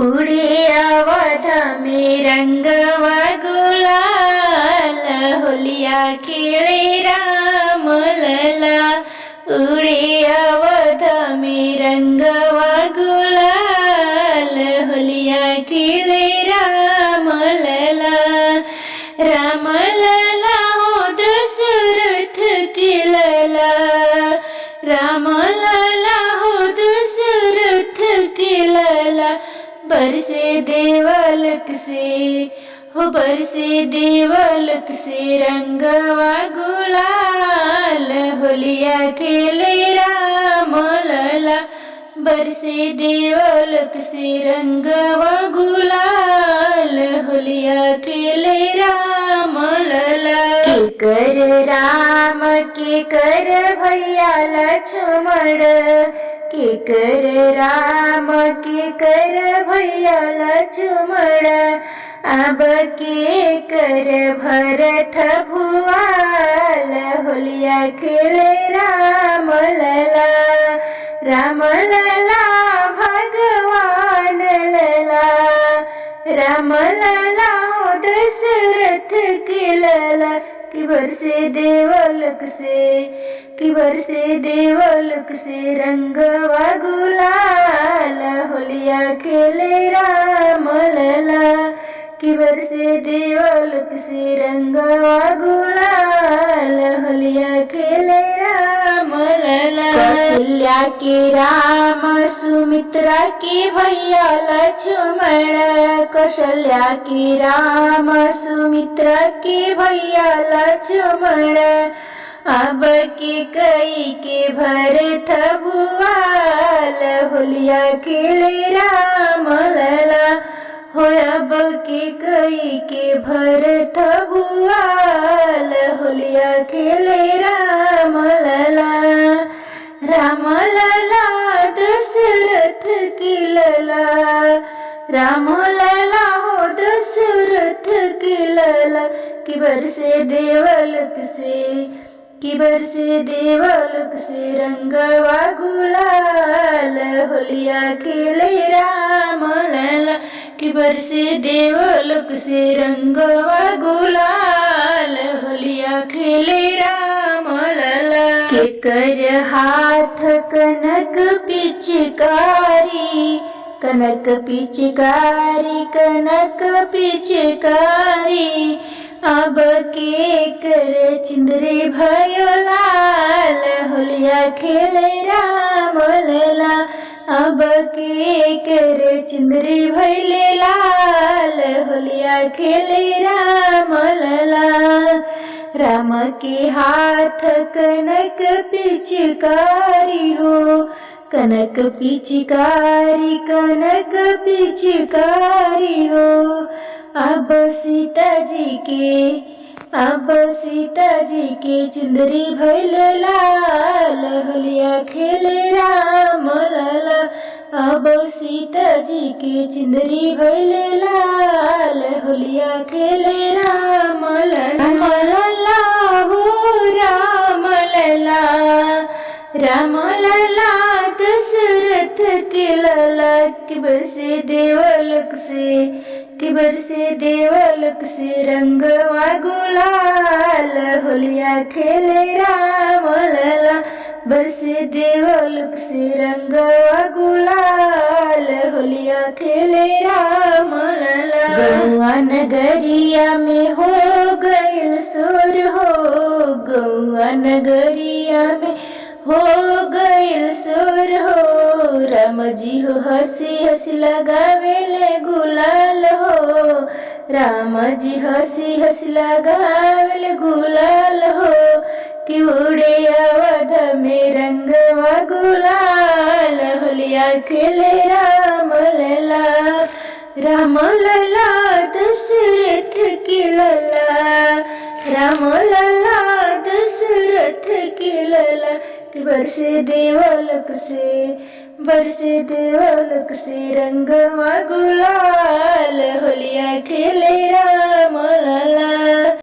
उड़े आवत में रंगवा गुलाल, होलिया खेले राम लला। उड़े आवत में रंगवा गुलाल, होलिया खेले राम लला। राम लला हो दशरथ के लला, राम लला हो दशरथ के लला। बरसे देवलक से हो बरसे देवलक से रंगवा गुलाल, होलिया खेले राम लला। बरसे देवलक से रंगवा गुलाल, होलिया खेले राम लला। के कर राम के कर भैया लक्ष्मण, के कर राम के कर भैया लक्ष्मण। अब के कर भरत भुआल, होलिया खेले राम लला। राम लला भगवान लला, राम लला हो दशरथ के लला। कि बरसे देवलक से, कि बरसे देवलक से रंगवा गुलाल, होलिया खेले राम लला। कि बरसे देवलक से रंगवा गुलाल, होलिया खेले राम लला। कौशल्या के राम सुमित्रा के भैया लक्ष्मण, कौशल्या के राम सुमित्रा के भैया लक्ष्मण। अब के कई के भरत भुआल, होलिया खेले राम लला। हो अब के कई के भरत भुआल, होलिया खेले राम लला। राम लला दशरथ की लला, राम लला हो दशरथ की लला। कि बरसे देवलक से, कि बरसे देवलक से रंगवा गुलाल, होलिया खेले राम लला। कि बरसे देवलक से रंगवा गुलाल, होलिया खेले राम लला। के कर हाथ कनक पिचकारी, कनक पिचकारी कनक पिचकारी। अब के कर चिंदरे भयो लाल, होलिया खेले राम लला। अब के कर चिंदरे भैले लाल, होलिया खेले राम लला। राम के हाथ कनक पिचकारी हो, कनक पिचकारी कनक पिचकारी हो। अब सीता जी के, अब सीता जी के चिंदरी भैल लाल, होलिया खेले राम लला। अब सीता जी के चिंदरी भैल लाल, होलिया खेले राम लला। राम लला हो राम लला, राम लला दशरथ के लला। कि बरसे देवलक से, कि बरसे देवलक से रंगवा गुलाल, होलिया खेले राम लला। बरसे देवलक से रंगवा गुलाल, होलिया खेले राम लला। गौआ नगरिया में हो गइल सुर हो, गौआ नगरिया में हो गइल सुर हो। राम जी हो हंसी हंसी लगावेले गुलाल हो, राम जी हंसी हंसी लगावेले गुलाल हो। कि उड़े अवध में रंगवा गुलाल, होलिया खेले राम लला। राम लला दशरथ की लला, राम लला दशरथ की लला। कि बरसे देवलक से, बरसे देवलक से रंगवा गुलाल, होलिया खेले राम लला।